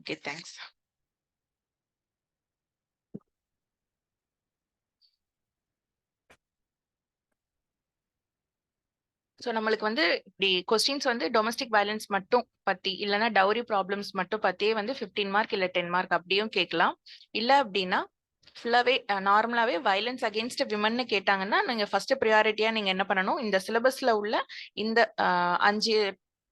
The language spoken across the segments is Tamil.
Okay, thanks. ஸோ நம்மளுக்கு வந்து இப்படி கொஸ்டின்ஸ் வந்து டொமஸ்டிக் வயலன்ஸ் மட்டும் பத்தி இல்லைன்னா டவுரி ப்ராப்ளம்ஸ் மட்டும் பத்தியே வந்து 15 மார்க் இல்லை 10 மார்க் அப்படியும் கேட்கலாம். இல்லை அப்படின்னா ஃபுல்லாவே நார்மலாவே வயலன்ஸ் அகேன்ஸ்ட் விமன்னு கேட்டாங்கன்னா நீங்க ஃபர்ஸ்ட் ப்ரியாரிட்டியா நீங்க என்ன பண்ணணும், இந்த சிலபஸ்ல உள்ள இந்த 5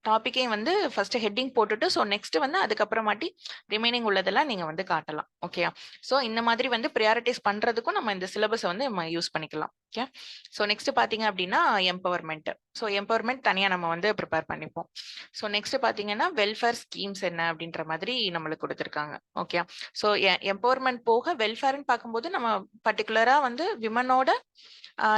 டாபிக்கே வந்து ஃபர்ஸ்ட் ஹெட்டிங் போட்டுட்டு ஸோ நெக்ஸ்ட் வந்து அதுக்கப்புறமாட்டி ரிமைனிங் உள்ளதெல்லாம் நீங்க வந்து காட்டலாம். ஓகே, ஸோ இந்த மாதிரி வந்து ப்ரியாரிட்டைஸ் பண்றதுக்கும் நம்ம இந்த சிலபஸை வந்து நம்ம யூஸ் பண்ணிக்கலாம். ஓகே, ஸோ நெக்ஸ்ட் பாத்தீங்க அப்படின்னா எம்பவர்மெண்ட். ஸோ எம்பவர்மெண்ட் தனியா நம்ம வந்து ப்ரிப்பேர் பண்ணிப்போம். ஸோ நெக்ஸ்ட் பாத்தீங்கன்னா வெல்ஃபேர் ஸ்கீம்ஸ் என்ன அப்படின்ற மாதிரி நம்மளுக்கு கொடுத்துருக்காங்க. ஓகே, ஸோ எம்பவர்மெண்ட் போக வெல்ஃபேர்னு பார்க்கும்போது நம்ம பர்டிகுலரா வந்து விமனோட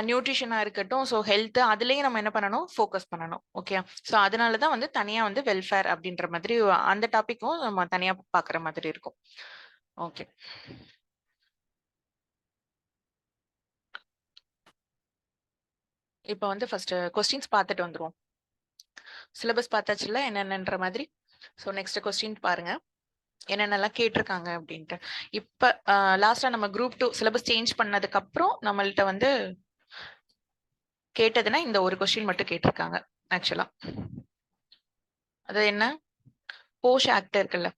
நியூட்ரிஷனா இருக்கட்டும், ஸோ ஹெல்த் அதுலயும் நம்ம என்ன பண்ணணும், ஃபோக்கஸ் பண்ணணும். ஓகே, ஸோ அதனாலதான் வந்து தனியா வந்து வெல்ஃபேர் அப்படின்ற மாதிரி அந்த டாபிக்கும் நம்ம தனியா பாக்குற மாதிரி இருக்கும். ஓகே, இப்போ வந்து ஃபர்ஸ்ட் கொஸ்டின்ஸ் பார்த்துட்டு வந்துருவோம். சிலபஸ் பார்த்தாச்சுல என்னென்னன்ற மாதிரி. ஸோ நெக்ஸ்ட் கொஸ்டின் பாருங்க என்னென்னலாம் கேட்டிருக்காங்க அப்படின்ட்டு. இப்ப லாஸ்டா நம்ம குரூப் 2 சிலபஸ் சேஞ்ச் பண்ணதுக்கு அப்புறம் நம்மள்ட்ட வந்து கேட்டதுன்னா இந்த ஒரு கொஸ்டின் மட்டும் கேட்டிருக்காங்க ஆக்சுவலா. அது என்ன, போஷ் ஆக்ட் இருக்குல்ல,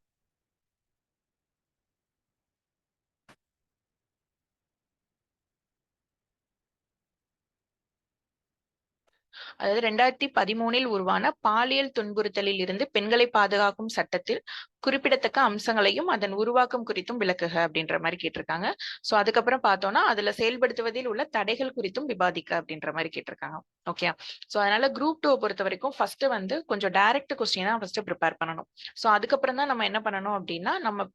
அதாவது 2013 உருவான பாலியல் துன்புறுத்தலில் இருந்து பெண்களை பாதுகாக்கும் சட்டத்தில் குறிப்பிடத்தக்க அம்சங்களையும் அதன் உருவாக்கம் குறித்தும் விளக்குக அப்படின்ற மாதிரி கேட்டிருக்காங்க. சோ அதுக்கப்புறம் பார்த்தோம்னா அதுல செயல்படுத்துவதில் உள்ள தடைகள் குறித்தும் விவாதிக்க அப்படின்ற மாதிரி கேட்டிருக்காங்க. ஓகே, சோ அதனால குரூப் 2 பொறுத்த வரைக்கும் ஃபர்ஸ்ட் வந்து கொஞ்சம் டைரக்ட் கொஸ்டினா ஃபர்ஸ்ட் ப்ரிப்பேர் பண்ணணும். சோ அதுக்கப்புறம் தான் நம்ம என்ன பண்ணணும் அப்படின்னா நம்ம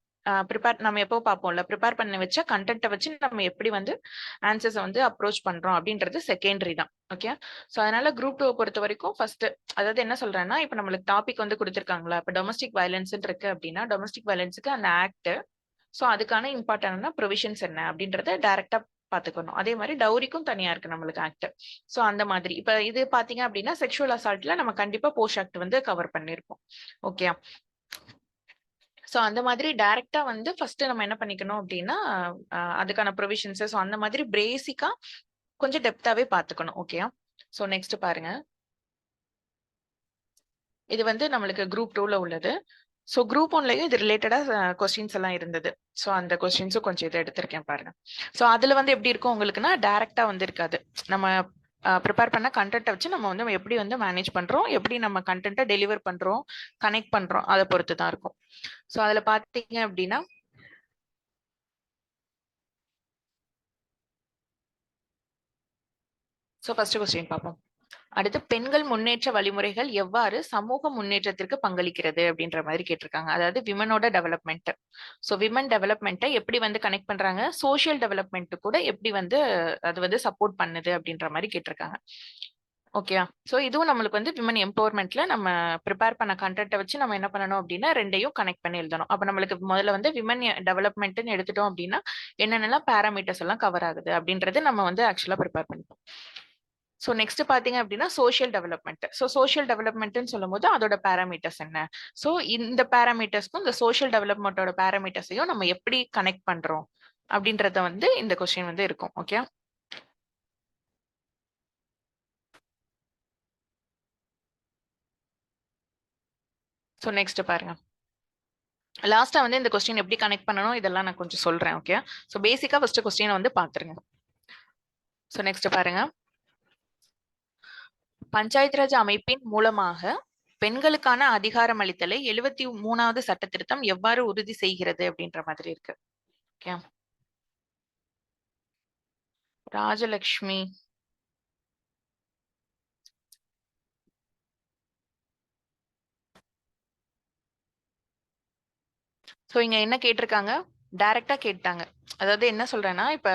நம்ம எப்போ பார்ப்போம்ல, ப்ரிப்பேர் பண்ணி வச்ச கண்டென்ட்டை வச்சு நம்ம எப்படி வந்து ஆன்சர்ஸ் வந்து அப்ரோச் பண்றோம் அப்படின்றது செகண்டரி தான். ஓகே, சோ அதனால குரூப் 2 பொறுத்த வரைக்கும் ஃபர்ஸ்ட் அதாவது என்ன சொல்றேன்னா இப்ப நம்மளுக்கு டாபிக் வந்து கொடுத்திருக்காங்களா, இப்ப டொமஸ்டிக் வயலன்ஸ் இருக்கு அப்படின்னா டொமஸ்டிக் வயலன்ஸுக்கு அந்த ஆக்ட், சோ அதுக்கான இம்பார்ட்டன்டான ப்ரொவிஷன்ஸ் என்ன அப்படின்றத டைரக்டா பாத்துக்கணும். அதே மாதிரி டவுரிக்கும் தனியா இருக்கு நம்மளுக்கு ஆக்ட். சோ அந்த மாதிரி இப்ப இது பாத்தீங்க அப்படின்னா செக்ஷுவல் அசால்ட்ல நம்ம கண்டிப்பா போஷ் ஆக்ட் வந்து கவர் பண்ணிருப்போம். ஓகே, சோ அந்த மாதிரி டைரக்டா வந்து ஃபர்ஸ்ட் நம்ம என்ன பண்ணிக்கணும் அப்படின்னா அதுக்கான ப்ரொவிஷன்ஸ் ஸோ அந்த மாதிரி பேசிக்கா கொஞ்சம் டெப்தாவே பாத்துக்கணும். ஓகே, சோ நெக்ஸ்ட் பாருங்க, இது வந்து நம்மளுக்கு குரூப் 2ல உள்ளது. ஸோ குரூப் 1லயும் இது ரிலேட்டடா கொஸ்டின்ஸ் எல்லாம் இருந்தது. ஸோ அந்த கொஸ்டின்ஸும் கொஞ்சம் இதை எடுத்திருக்கேன் பாருங்க. ஸோ அதுல வந்து எப்படி இருக்கும் உங்களுக்குன்னா டைரக்டா வந்து இருக்காது. நம்ம ப்ரிப்பேர் பண்ண கண்டென்ட்டை வச்சு நம்ம வந்து எப்படி வந்து மேனேஜ் பண்றோம், எப்படி நம்ம கண்டென்ட்டை டெலிவர் பண்றோம், கனெக்ட் பண்றோம், அதை பொறுத்து தான் இருக்கும். ஸோ அதுல பாத்தீங்க அப்படின்னா ஸோ ஃபர்ஸ்ட் கொஸ்டின் பார்ப்போம். அடுத்து பெண்கள் முன்னேற்ற வழிமுறைகள் எவ்வாறு சமூக முன்னேற்றத்திற்கு பங்களிக்கிறது அப்படின்ற மாதிரி கேட்டிருக்காங்க. அதாவது விமனோட டெவலப்மெண்ட். ஸோ விமன் டெவலப்மெண்ட்டை எப்படி வந்து கனெக்ட் பண்றாங்க, சோசியல் டெவலப்மெண்ட் கூட எப்படி வந்து அது வந்து சப்போர்ட் பண்ணுது அப்படின்ற மாதிரி கேட்டிருக்காங்க. ஓகேயா, ஸோ இதுவும் நம்மளுக்கு வந்து விமன் எம்பவர்மெண்ட்ல நம்ம ப்ரிப்பேர் பண்ண கண்டென்ட்டை வச்சு நம்ம என்ன பண்ணணும் அப்படின்னா ரெண்டையும் கனெக்ட் பண்ணி எழுதணும். அப்ப நம்மளுக்கு முதல்ல வந்து விமன் டெவலப்மெண்ட்னு எடுத்துட்டோம் அப்படின்னா என்னென்னலாம் பேராமீட்டர்ஸ் எல்லாம் கவர் ஆகுது அப்படின்றது நம்ம வந்து ஆக்சுவலா ப்ரிப்பேர் பண்ணிப்போம். ஸோ நெக்ஸ்ட் பாத்தீங்க அப்படின்னா சோஷியல் டெவலப்மெண்ட். ஸோ சோஷியல் டெவலப்மெண்ட்னு சொல்லும் போது அதோட பேராமீட்டர்ஸ் என்ன, ஸோ இந்த பேராமீட்டர்ஸ்க்கும் இந்த சோஷியல் டெவலப்மெண்டோட பேராமீட்டர்ஸையும் நம்ம எப்படி கனெக்ட் பண்றோம் அப்படின்றத வந்து இந்த கொஸ்டின் வந்து இருக்கும். ஓகே, ஸோ நெக்ஸ்ட் பாருங்க, லாஸ்டா வந்து இந்த கொஸ்டின் எப்படி கனெக்ட் பண்ணணும் இதெல்லாம் நான் கொஞ்சம் சொல்றேன். ஓகே, ஸோ பேசிக்கா ஃபர்ஸ்ட் கொஸ்டினை வந்து பாத்துருங்க. ஸோ நெக்ஸ்ட் பாருங்க, பஞ்சாயத்து ராஜ் அமைப்பின் மூலமாக பெண்களுக்கான அதிகாரம் அளித்தலை 73வது சட்ட திருத்தம் எவ்வாறு உறுதி செய்கிறது அப்படின்ற மாதிரி இருக்கு. ஓகே, ராஜலக்ஷ்மி. சோ இங்க என்ன கேட்டிருக்காங்க, டைரக்டா கேட்டாங்க. அதாவது என்ன சொல்றேன்னா இப்ப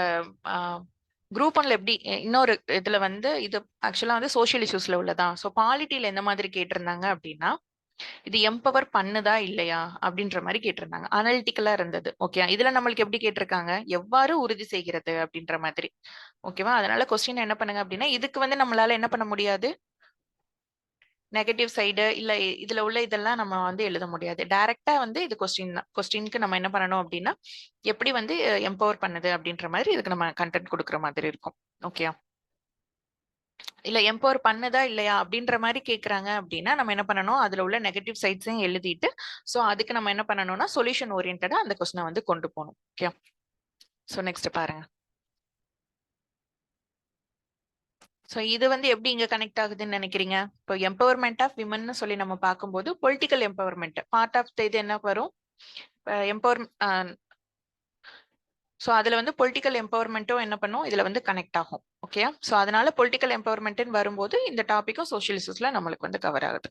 குரூப் 1ல எப்படி இன்னொரு இதுல வந்து இது ஆக்சுவலா வந்து சோஷியல் இஷ்யூஸ்ல உள்ளதா, சோ பாலிட்டில எந்த மாதிரி கேட்டிருந்தாங்க அப்படின்னா இது எம்பவர் பண்ணுதா இல்லையா அப்படின்ற மாதிரி கேட்டிருந்தாங்க. அனலிட்டிக்கலா இருந்தது. ஓகே, இதுல நம்மளுக்கு எப்படி கேட்டிருக்காங்க, எவ்வாறு உறுதி செய்கிறது அப்படின்ற மாதிரி. ஓகேவா, அதனால கொஸ்டின் என்ன பண்ணுங்க அப்படின்னா இதுக்கு வந்து நம்மளால என்ன பண்ண முடியாது, நெகட்டிவ் சைடு இல்ல இதுல உள்ள இதெல்லாம் நம்ம வந்து எழுத முடியாது. டைரக்ட்டா வந்து இது கொஸ்டினுக்கு நம்ம என்ன பண்ணணும் அப்படின்னா, எப்படி வந்து எம்பவர் பண்ணுது அப்படின்ற மாதிரி இதுக்கு நம்ம கன்டென்ட் குடுக்குற மாதிரி இருக்கும். ஓகேயா? இல்ல எம்பவர் பண்ணுதா இல்லையா அப்படின்ற மாரி கேட்கறாங்க அப்படின்னா, நம்ம என்ன பண்ணணும், அதுல உள்ள நெகட்டிவ் சைட்ஸையும் எழுதிட்டு, சோ அதுக்கு நம்ம என்ன பண்ணணும்னா, சொல்யூஷன் ஓரியன்டடா அந்த கொஸ்டின வந்து கொண்டு போணும். ஓகே. சோ நெக்ஸ்ட் பாருங்க. சோ இது வந்து எப்படி இங்க கனெக்ட் ஆகுதுன்னு நினைக்கிறீங்க? இப்போ எம்பவர்மெண்ட் ஆஃப் விமன்னு சொல்லி நம்ம பார்க்கும்போது, பொலிட்டிக்கல் எம்பவர்மெண்ட் பார்ட் ஆஃப் இது என்ன வரும்? எம்பவர் சோ அதுல வந்து பொலிட்டிக்கல் எம்பவர்மெண்ட்டும் என்ன பண்ணும்? இதுல வந்து கனெக்ட் ஆகும். ஓகேயா? சோ அதனால பொலிட்டிக்கல் எம்பவர்மெண்ட்னு வரும்போது இந்த டாபிக்கும் சோஷியல் இஷ்யூஸ்ல நம்மளுக்கு வந்து கவர் ஆகுது.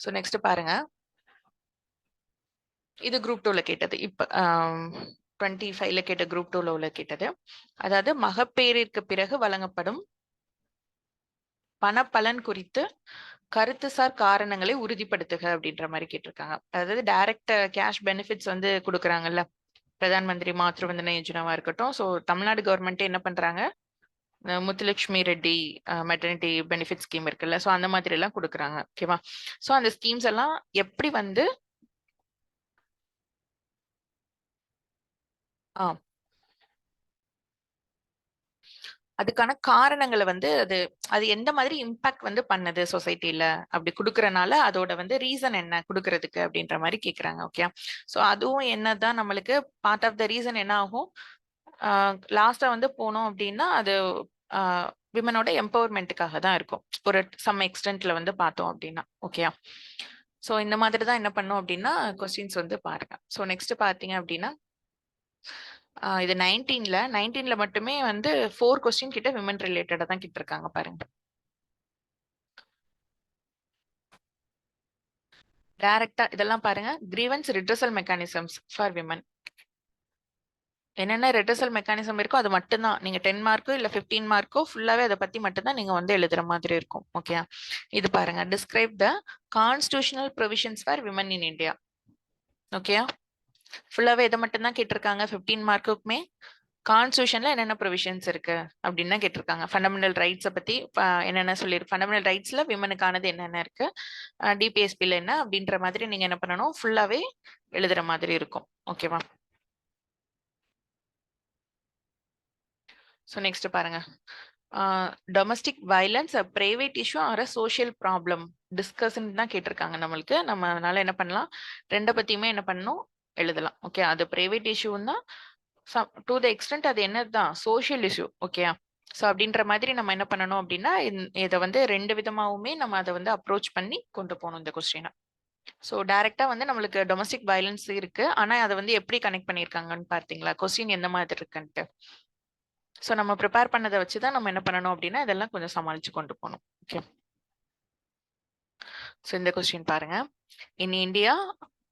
சோ நெக்ஸ்ட் பாருங்க. இது குரூப் 2ல கேட்டது. இப்ப 25ல கேட்ட குரூப் 2ல உள்ள கேட்டது. அதாவது மகப்பேறிற்கு பிறகு வழங்கப்படும் பணப்பலன் குறித்து கருத்துசார் காரணங்களை உறுதிப்படுத்துக அப்படின்ற மாதிரி கேட்டிருக்காங்க. அதாவது டைரக்ட் கேஷ் பெனிஃபிட்ஸ் வந்து கொடுக்குறாங்கல்ல, பிரதான் மந்திரி மாத்ரு வந்தன யோஜனாவா இருக்கட்டும். ஸோ தமிழ்நாடு கவர்மெண்ட் என்ன பண்றாங்க, Muthulakshmi Reddy maternity benefit scheme இருக்குல்ல, ஸோ அந்த மாதிரி எல்லாம் கொடுக்குறாங்க. ஓகேவா? ஸோ அந்த ஸ்கீம்ஸ் எல்லாம் எப்படி வந்து அதுக்கான காரணங்கள வந்து அது அது எந்த மாதிரி இம்பாக்ட் வந்து பண்ணுது சொசைட்டில அப்படி குடுக்கறனால அதோட வந்து ரீசன் என்ன குடுக்கறதுக்கு அப்படின்ற மாதிரி கேக்குறாங்க. ஓகே. சோ அதுவும் என்னதான் நம்மளுக்கு பார்ட் ஆஃப் த ரீசன் என்ன ஆகும், லாஸ்டா வந்து போனோம் அப்படின்னா அது விமனோட எம்பவர்மெண்ட்டுக்காக தான் இருக்கும் ஒரு சம் எக்ஸ்டென்ட்ல வந்து பார்த்தோம் அப்படின்னா. ஓகேயா? சோ இந்த மாதிரி தான் என்ன பண்ணும் அப்படின்னா கொஸ்டின்ஸ் வந்து பாருங்க. சோ நெக்ஸ்ட் பாத்தீங்க அப்படின்னா இது 19ல மட்டுமே வந்து 4 கொஸ்டின் கிட்ட விமன் ரிலேட்டடா தான் கேட்டிருக்காங்க பாருங்க. டைரக்டா இதெல்லாம் பாருங்க. Grievance redressal mechanisms for women. என்னென்ன ரிட்ரஸல் மெக்கானிசம் இருக்கோ அது மட்டும் தான் நீங்க 10 மார்க்கோ இல்ல 15 மார்க்கோ ஃபுல்லாவே அதை பத்தி மட்டும் தான் நீங்க வந்து எழுதுற மாதிரி இருக்கும். ஓகே. இது பாருங்க. Describe the constitutional provisions for women in India. Okay. ஃபுல்லாவே இதை மட்டும் தான் கேட்டிருக்காங்க 15 மார்க்குமே. கான்ஸ்டியூஷன்ல என்னென்ன ப்ரொவிஷன்ஸ் இருக்கு அப்படின்னு தான் கேட்டிருக்காங்க. ஃபண்டமெண்டல் ரைட்ஸை பத்தி என்னென்ன சொல்லியிருக்கு, ஃபண்டமெண்டல் ரைட்ஸ்ல விமனுக்கானது என்னென்ன இருக்கு, டிபிஎஸ்பில என்ன அப்படின்ற மாதிரி நீங்க என்ன பண்ணணும், ஃபுல்லாவே எழுதுற மாதிரி இருக்கும். ஓகேவா? ஸோ நெக்ஸ்ட் பாருங்க. Domestic violence private issue or social problem டிஸ்கஸ்ன்னு தான் கேட்டிருக்காங்க நம்மளுக்கு. நம்ம அதனால என்ன பண்ணலாம், ரெண்டை பத்தியுமே என்ன பண்ணணும் எழுதலாம். ஓகே. அது பிரைவேட் இஷ்யூன்னா டு த எக்ஸ்டென்ட் அது என்னதுதான் சோஷியல் இஷ்யூ. ஓகேயா? ஸோ அப்படின்ற மாதிரி நம்ம என்ன பண்ணணும் அப்படின்னா இதை வந்து ரெண்டு விதமாவுமே நம்ம அதை வந்து அப்ரோச் பண்ணி கொண்டு போகணும் இந்த கொஸ்டினை. ஸோ டைரக்டா வந்து நம்மளுக்கு டொமஸ்டிக் வயலன்ஸ் இருக்கு, ஆனா அதை வந்து எப்படி கனெக்ட் பண்ணியிருக்காங்கன்னு பார்த்தீங்களா, கொஸ்டின் எந்த மாதிரி இருக்குன்ட்டு. ஸோ நம்ம ப்ரிப்பேர் பண்ணதை வச்சுதான் நம்ம என்ன பண்ணணும் அப்படின்னா இதெல்லாம் கொஞ்சம் சமாளிச்சு கொண்டு போகணும். ஓகே. ஸோ இந்த கொஸ்டின் பாருங்க. In India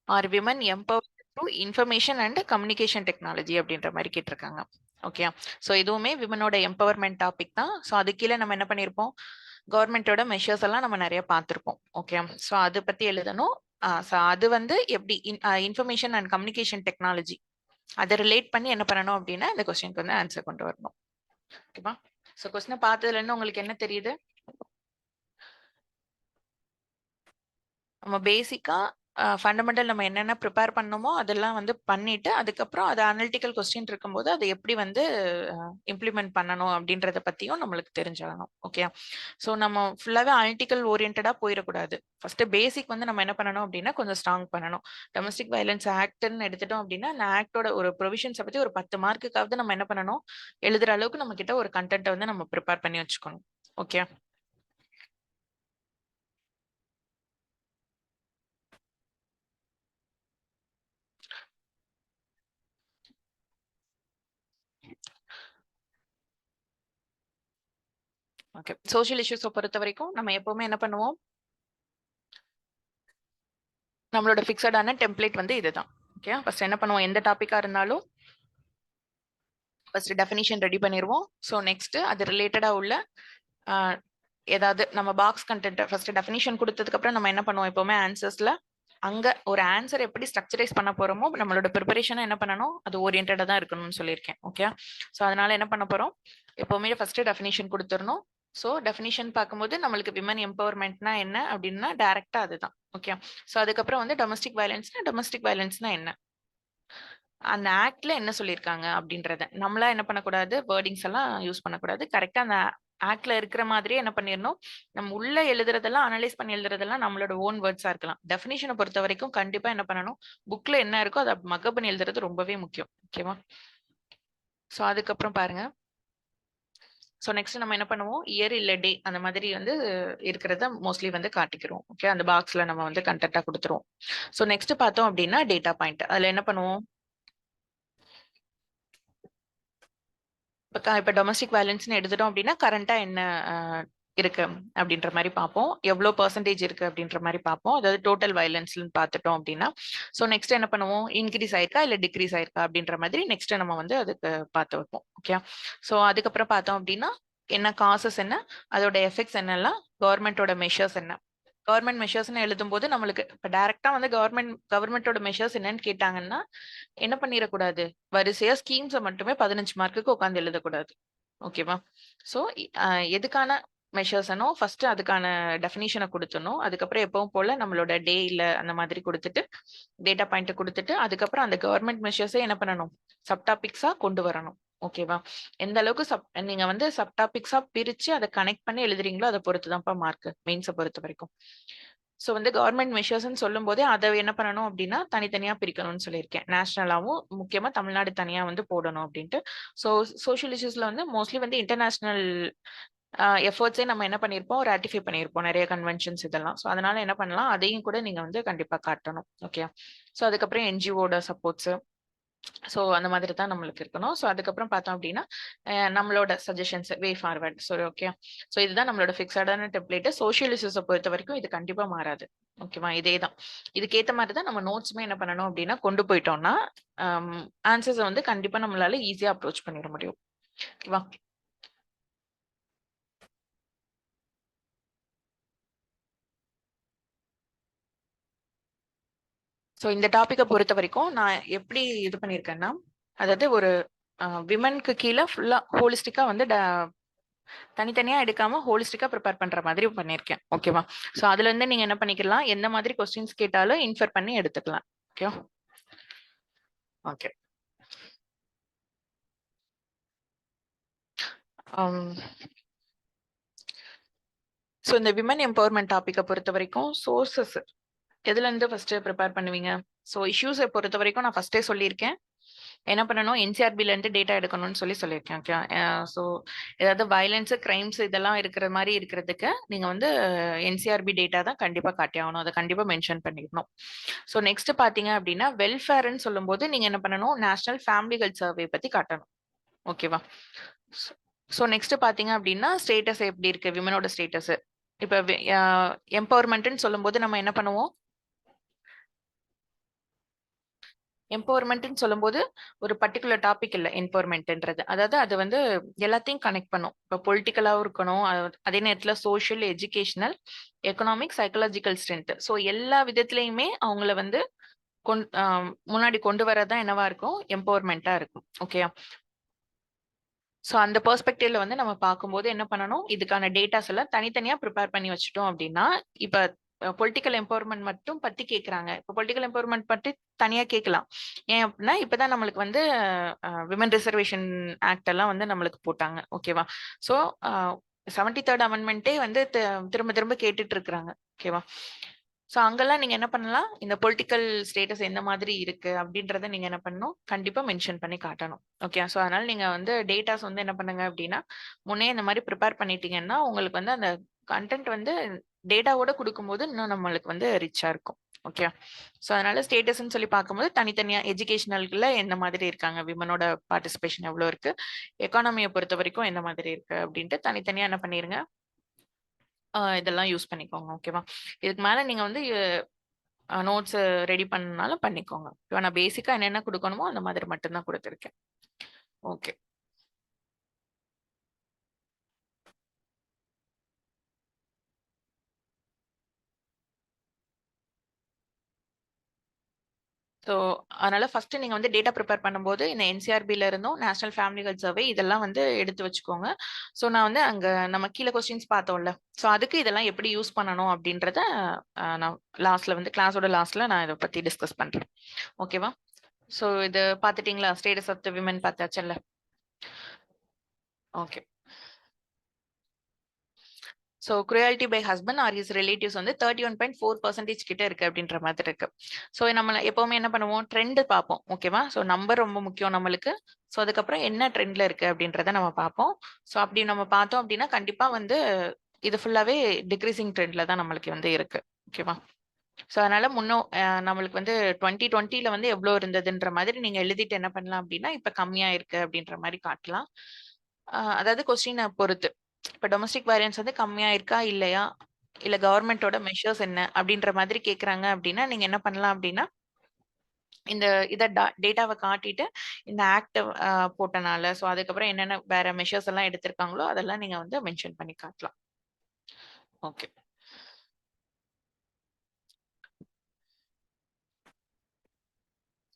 are women empower through information and communication technology அப்படின்ற மாதிரி கேட்டிருக்காங்க. ஓகே. ஸோ இதுவுமே விமனோட எம்பவர்மெண்ட் டாபிக் தான். ஸோ அது கீழே நம்ம என்ன பண்ணியிருப்போம், கவர்மெண்டோட மெஷர்ஸ் எல்லாம் நம்ம நிறைய பார்த்துருப்போம். ஓகே. ஸோ அதை பத்தி எழுதணும். ஸோ அது வந்து எப்படி இன்ஃபர்மேஷன் அண்ட் கம்யூனிகேஷன் டெக்னாலஜி அதை ரிலேட் பண்ணி என்ன பண்ணணும் அப்படின்னா இந்த கொஸ்டினுக்கு வந்து ஆன்சர் கொண்டு வரணும். ஓகேவா? ஸோ கொஸ்டினை பார்த்ததுல இருந்து உங்களுக்கு என்ன தெரியுது, நம்ம பேசிக்கா ஃபண்டமெண்டல் நம்ம என்னென்ன ப்ரிப்பேர் பண்ணணுமோ அதெல்லாம் வந்து பண்ணிட்டு அதுக்கப்புறம் அது அனலிட்டிக்கல் கொஸ்டின் இருக்கும்போது அதை எப்படி வந்து இம்ப்ளிமெண்ட் பண்ணணும் அப்படின்றத பத்தியும் நம்மளுக்கு தெரிஞ்சாகணும். ஓகே. ஸோ நம்ம ஃபுல்லாவே அனலிட்டிக்கல் ஓரியன்டா போயிடக்கூடாது. ஃபர்ஸ்ட் பேசிக் வந்து நம்ம என்ன பண்ணணும் அப்படின்னா கொஞ்சம் ஸ்ட்ராங் பண்ணணும். டொமஸ்டிக் வயலன்ஸ் ஆக்ட்னு எடுத்துட்டோம் அப்படின்னா அந்த ஆக்டோட ஒரு ப்ரொவிஷன்ஸை பத்தி ஒரு 10 மார்க்குக்காவது நம்ம என்ன பண்ணணும், எழுதுற அளவுக்கு நம்ம கிட்ட ஒரு கண்டென்ட்டை வந்து நம்ம ப்ரிப்பேர் பண்ணி வச்சுக்கணும். ஓகே. ஓகே. சோஷியல் இஷ்யூஸை பொறுத்த வரைக்கும் நம்ம எப்பவுமே என்ன பண்ணுவோம், நம்மளோட ஃபிக்ஸடான டெம்ப்ளேட் வந்து இதுதான். ஓகே. ஃபர்ஸ்ட் என்ன பண்ணுவோம், எந்த டாபிக்கா இருந்தாலும் ஃபர்ஸ்ட் டெஃபினிஷன் ரெடி பண்ணிடுவோம். ஸோ நெக்ஸ்ட் அது ரிலேட்டடா உள்ள ஏதாவது நம்ம பாக்ஸ் கண்டென்ட் ஃபர்ஸ்ட் டெஃபினிஷன் கொடுத்ததுக்கு அப்புறம் நம்ம என்ன பண்ணுவோம், எப்பவுமே ஆன்சர்ஸ்ல அங்க ஒரு ஆன்சர் எப்படி ஸ்ட்ரக்சரைஸ் பண்ண போறோமோ நம்மளோட ப்ரிப்பரேஷன் என்ன பண்ணணும், அது ஓரியன்டா தான் இருக்கணும்னு சொல்லியிருக்கேன். ஓகே. ஸோ அதனால என்ன பண்ண போறோம், எப்பவுமே ஃபர்ஸ்ட் டெஃபினிஷன் கொடுத்துடணும். ஸோ டெஃபினிஷன் பார்க்கும்போது நம்மளுக்கு விமன் எம்பவர்மெண்ட்னா என்ன அப்படின்னா டைரக்டா அதுதான். ஓகே. ஸோ அதுக்கப்புறம் வந்து டொமஸ்டிக் வயலன்ஸ்னா என்ன? அந்த ஆக்ட்ல என்ன சொல்லியிருக்காங்க அப்படின்றத. நம்மளா என்ன பண்ணக்கூடாது, வேர்டிங்ஸ் எல்லாம் யூஸ் பண்ணக்கூடாது. கரெக்ட்டா அந்த ஆக்ட்ல இருக்கிற மாதிரியே என்ன பண்ணிறணும், நம்ம உள்ள எழுதுறதெல்லாம் அனலைஸ் பண்ணி எழுதுறதெல்லாம் நம்மளோட ஓன் வேர்ட்ஸா இருக்கலாம். டெஃபினிஷன பொறுத்தவரைக்கும் கண்டிப்பா என்ன பண்ணணும், புக்ல என்ன இருக்கோ அத மக்கப் பண்ணி எழுதுறது ரொம்பவே முக்கியம். ஓகேவா? ஸோ அதுக்கப்புறம் பாருங்க. ஸோ நெக்ஸ்ட் நம்ம என்ன பண்ணுவோம், இயர் இல்ல டே அந்த மாதிரி வந்து இருக்கிறத மோஸ்ட்லி வந்து காட்டிக்கிறோம். ஓகே. அந்த பாக்ஸ்ல நம்ம வந்து கன்டென்ட்டா குடுத்துருவோம். ஸோ நெக்ஸ்ட் பார்த்தோம் அப்படின்னா டேட்டா பாயிண்ட். அதுல என்ன பண்ணுவோம், இப்ப டொமஸ்டிக் வயலன்ஸ்ன்னு எடுத்துட்டோம் அப்படின்னா, கரண்ட்டா என்ன அ இருக்கு அப்படின்ற மாரி பார்ப்போம். எவ்வளோ பெர்சன்டேஜ் இருக்கு அப்படின்ற மாரி பார்ப்போம். அதாவது டோட்டல் வயலன்ஸ்ன்னு பார்த்துட்டோம் அப்படின்னா, ஸோ நெக்ஸ்ட் என்ன பண்ணுவோம், இன்கிரீஸ் ஆயிருக்கா இல்ல டிக்ரீஸ் ஆயிருக்கா அப்படின்ற மாதிரி நெக்ஸ்ட் நம்ம வந்து அதுக்கு பார்த்து வைப்போம். ஓகே. ஸோ அதுக்கப்புறம் பார்த்தோம் அப்படின்னா, என்ன காசஸ் என்ன, அதோட எஃபெக்ட்ஸ் என்னலாம், கவர்மெண்ட்டோட மெஷர்ஸ் என்ன. கவர்மெண்ட் மெஷர்ஸ்ன்னு எழுதும்போது நம்மளுக்கு இப்ப டைரக்ட்டா வந்து கவர்மெண்ட்டோட மெஷர்ஸ் என்னன்னு கேட்டாங்கன்னா, என்ன பண்ணிறக்கூடாது, வரிசையா ஸ்கீம்ஸ மட்டுமே 15 மார்க்குக்கு உட்கார்ந்து எழுதக்கூடாது. ஓகேவா? ஸோ எதுக்கான மெஷர்ஸ்னோ ஃபர்ஸ்ட் அதுக்கான டெஃபினிஷன குடுத்துடணும். அதுக்கப்புறம் எப்பவும் போல நம்மளோட டே இல்ல அந்த மாதிரி குடுத்துட்டு, டேட்டா பாயிண்ட் குடுத்துட்டு, அதுக்கப்புறம் அந்த கவர்மெண்ட் மெஷர்ஸே என்ன பண்ணணும், சப் டாபிக்ஸா கொண்டு வரணும். ஓகேவா? எந்த அளவுக்கு நீங்க வந்து சப் டாபிக்ஸா பிரிச்சு அத கனெக்ட் பண்ணி எழுதுறீங்களோ, அத பொறுத்து தான்ப்பா மார்க். மெயின்ஸ பொறுத்தவரைக்கும். ஸோ வந்து கவர்மெண்ட் மெஷர்ஸ்ன்னு சொல்லும்போதே, அத என்ன பண்ணணும் அப்டின்னா, தனித்தனியா பிரிக்கணும்னு சொல்லியிருக்கேன். நேஷனலாவும், முக்கியமா தமிழ்நாடு தனியா வந்து போடணும் அப்டின்ட்டு. ஸோ சோசியல் இஷ்யூஸ்ல வந்து மோஸ்ட்லி வந்து இன்டர்நேஷனல் எஃபோர்ட்ஸே நம்ம என்ன பண்ணியிருப்போம், ராட்டிஃபை பண்ணியிருப்போம். நெறைய கன்வென்ஷன்ஸ் இதெல்லாம். ஸோ அதனால என்ன பண்ணலாம், அதையும் கூட நீங்க வந்து கண்டிப்பா காட்டணும். ஓகே. ஸோ அதுக்கப்புறம் என்ஜிஓட சப்போர்ட்ஸ். ஸோ அந்த மாதிரி தான் நம்மளுக்கு இருக்கணும். ஸோ அதுக்கப்புறம் பார்த்தோம் அப்டின்னா, நம்மளோட சஜஷன்ஸ் வே ஃபார்வர்ட். So okay. ஸோ இதுதான் நம்மளோட ஃபிக்ஸடான டெம்ப்ளேட். சோசியல் இஷ்யூஸ பொறுத்தவரைக்கும் இது கண்டிப்பா மாறாது. ஓகேவா? இதே தான். இதுக்கேத்த மாரி தான் நம்ம நோட்ஸுமே என்ன பண்ணணும் அப்டின்னா, கொண்டு போயிட்டோம்னா, ஆன்ஸர்ஸ வந்து கண்டிப்பா நம்மளால ஈஸியா அப்ரோச் பண்ணிற முடியும். ஓகேவா? ஸோ இந்த டாபிக்க பொறுத்தவரைக்கும் நான் எப்படி இது பண்ணியிருக்கேன்னா, அதாவது ஒரு விமன்க்கு கீழ ஃபுல்லா ஹோலிஸ்டிக்கா வந்து தனித்தனியா எடுக்காம ஹோலிஸ்டிக்கா ப்ரிப்பேர் பண்ற மாதிரி பண்ணியிருக்கேன். ஓகேவா? ஸோ அதுலருந்து நீங்க என்ன பண்ணிக்கலாம், எந்த மாதிரி கொஸ்டின்ஸ் கேட்டாலும் இன்ஃபர் பண்ணி எடுத்துக்கலாம். ஓகேவா? ஓகே. அம் ஸோ இந்த விமன் எம்பவர்மென்ட் டாபிக்க பொறுத்தவரைக்கும் சோர்சஸ் எதுலருந்து ஃபர்ஸ்ட் ப்ரிப்பேர் பண்ணுவீங்க? ஸோ இஷ்யூஸ பொறுத்தவரைக்கும் நான் ஃபர்ஸ்ட்டே சொல்லியிருக்கேன். என்ன பண்ணணும், என்சிஆர்பில இருந்து டேட்டா எடுக்கணும்னு சொல்லியிருக்கேன். ஓகே. ஸோ ஏதாவது வயலன்ஸ், கிரைம்ஸ் இதெல்லாம் இருக்கிற மாரி இருக்கிறதுக்கு, நீங்க வந்து என்சிஆர்பி டேட்டா தான் கண்டிப்பா காட்டி ஆகணும். அத கண்டிப்பா மென்ஷன் பண்ணிக்கணும். ஸோ நெக்ஸ்ட் பார்த்தீங்க அப்படின்னா, வெல்ஃபேர்ன்னு சொல்லும்போது நீங்க என்ன பண்ணணும், நேஷனல் ஃபேமிலி ஹெல்த் சர்வே பத்தி காட்டணும். ஓகேவா? ஸோ நெக்ஸ்ட் பார்த்தீங்க அப்படின்னா, ஸ்டேட்டஸ் எப்படி இருக்கு? விமனோட ஸ்டேட்டஸ். இப்ப எம்பவர்மெண்ட்ன்னு சொல்லும்போது நம்ம என்ன பண்ணுவோம், எம்பவர்மெண்ட்ன்னு சொல்லும்போது, ஒரு பர்ட்டிகுலர் டாபிக் இல்ல எம்பவர்மெண்ட்ன்றது. அதாவது அது வந்து எல்லாத்தையும் கனெக்ட் பண்ணும். இப்ப பொலிட்டிக்கலாவும் இருக்கணும். அதே நேரத்துல social, educational, economic, psychological strength. So எல்லா விதத்திலயுமே அவங்கள வந்து கொண் அ முன்னாடி கொண்டு வரது தான் என்னவா இருக்கும்? எம்பவர்மெண்ட்டா இருக்கும். ஓகேயா? ஸோ அந்த பெர்ஸ்பெக்டிவ்ல வந்து நம்ம பார்க்கும்போது என்ன பண்ணணும், இதுக்கான டேட்டாஸ் எல்லாம் தனித்தனியா ப்ரிப்பேர் பண்ணி வச்சுட்டோம் அப்படின்னா, இப்ப பொலிட்டிக்கல் எம்பவர்மென்ட் மட்டும் பத்தி கேட்கறாங்க. இப்ப பொலிட்டிக்கல் எம்பவர்மென்ட் பத்தி தனியா கேட்கலாம். ஏன் அப்படின்னா, இப்பதான் நம்மளுக்கு வந்து விமன் ரிசர்வேஷன் ஆக்ட் எல்லாம் வந்து நம்மளுக்கு போட்டாங்க. ஓகேவா? ஸோ அ 73 அமெண்ட்மென்ட்டே வந்து திரும்ப திரும்ப கேட்டுட்டு இருக்கிறாங்க. ஓகேவா? ஸோ அங்கெல்லாம் நீங்க என்ன பண்ணலாம், இந்த பொலிட்டிக்கல் ஸ்டேட்டஸ் எந்த மாதிரி இருக்கு அப்படின்றத நீங்க என்ன பண்ணணும், கண்டிப்பா மென்ஷன் பண்ணி காட்டணும். ஓகே. ஸோ அதனால நீங்க வந்து டேட்டாஸ் வந்து என்ன பண்ணுங்க அப்படின்னா, முன்னே இந்த மாரி ப்ரிப்பேர் பண்ணிட்டீங்கன்னா, உங்களுக்கு வந்து அந்த கன்டென்ட் வந்து டேட்டாவோட குடுக்கும்போது இன்னும் நம்மளுக்கு வந்து ரிச்சா இருக்கும். ஓகே. ஸோ அதனால ஸ்டேட்டஸ்ன்னு சொல்லி பார்க்கும்போது தனித்தனியா எஜுகேஷனல்ல எந்த மாதிரி இருக்காங்க, விமனோட பார்ட்டிசிபேஷன் எவ்வளோ இருக்கு, எக்கானமிய பொறுத்தவரைக்கும் எந்த மாதிரி இருக்கு அப்படின்ட்டு தனித்தனியா என்ன பண்ணிருங்க, இதெல்லாம் யூஸ் பண்ணிக்கோங்க. ஓகேவா? இதுக்கு மேல நீங்க வந்து நோட்ஸ் ரெடி பண்ணனாலும் பண்ணிக்கோங்க. இப்ப நான் பேசிக்கா என்னென்ன குடுக்கணுமோ அந்த மாதிரி மட்டும் தான் குடுத்துருக்கேன். ஓகே. ஸோ அதனால ஃபர்ஸ்ட் நீங்க வந்து டேட்டா ப்ரிப்பேர் பண்ணும்போது இந்த என்சிஆர்பில இருந்தும் நேஷனல் ஃபேமிலி ஹெல்த் சர்வே இதெல்லாம் வந்து எடுத்து வச்சுக்கோங்க. ஸோ நான் வந்து அங்க நம்ம கீழே கொஸ்டின்ஸ் பார்த்தோம்ல. ஸோ அதுக்கு இதெல்லாம் எப்படி யூஸ் பண்ணணும் அப்படின்றத நான் லாஸ்ட்ல வந்து கிளாஸோட லாஸ்ட்ல நான் இதை பத்தி டிஸ்கஸ் பண்றேன். ஓகேவா? ஸோ இது பார்த்துட்டீங்களா? ஸ்டேட்டஸ் ஆஃப் த விமன் பார்த்தாச்சுல்ல? Okay. So cruelty by husband or his relatives வந்து 31.4% கிட்ட இருக்கு அப்படின்ற மாதிரி இருக்கு. ஸோ நம்ம எப்பவுமே என்ன பண்ணுவோம், ட்ரெண்ட் பார்ப்போம். ஓகேவா? ஸோ நம்பர் ரொம்ப முக்கியம் நம்மளுக்கு. ஸோ அதுக்கப்புறம் என்ன ட்ரெண்ட்ல இருக்கு அப்படின்றத நம்ம பார்ப்போம். ஸோ அப்படி நம்ம பார்த்தோம் அப்படின்னா கண்டிப்பா வந்து இது ஃபுல்லாவே டிக்ரீசிங் ட்ரெண்ட்ல தான் நம்மளுக்கு வந்து இருக்கு. ஓகேவா? ஸோ அதனால நம்மளுக்கு வந்து 2020ல வந்து எவ்வளோ இருந்ததுன்ற மாதிரி நீங்க எழுதிட்டு என்ன பண்ணலாம் அப்படின்னா இப்ப கம்மியா இருக்கு அப்படின்ற மாதிரி காட்டலாம். அதாவது கொஸ்டினை பொறுத்து இப்ப டொமஸ்டிக் வயலன்ஸ் வந்து கம்மியா இருக்கா இல்லையா, இல்ல கவர்மெண்டோட மெஷர்ஸ் என்ன அப்படின்ற மாதிரி கேக்குறாங்க அப்படின்னா நீங்க என்ன பண்ணலாம் அப்படின்னா இந்த டேட்டாவை காட்டிட்டு இந்த ஆக்ட் போட்டனால ஸோ அதுக்கப்புறம் என்னென்ன வேற மெஷர்ஸ் எல்லாம் எடுத்திருக்காங்களோ அதெல்லாம் நீங்க வந்து மென்ஷன் பண்ணி காட்டலாம். ஓகே.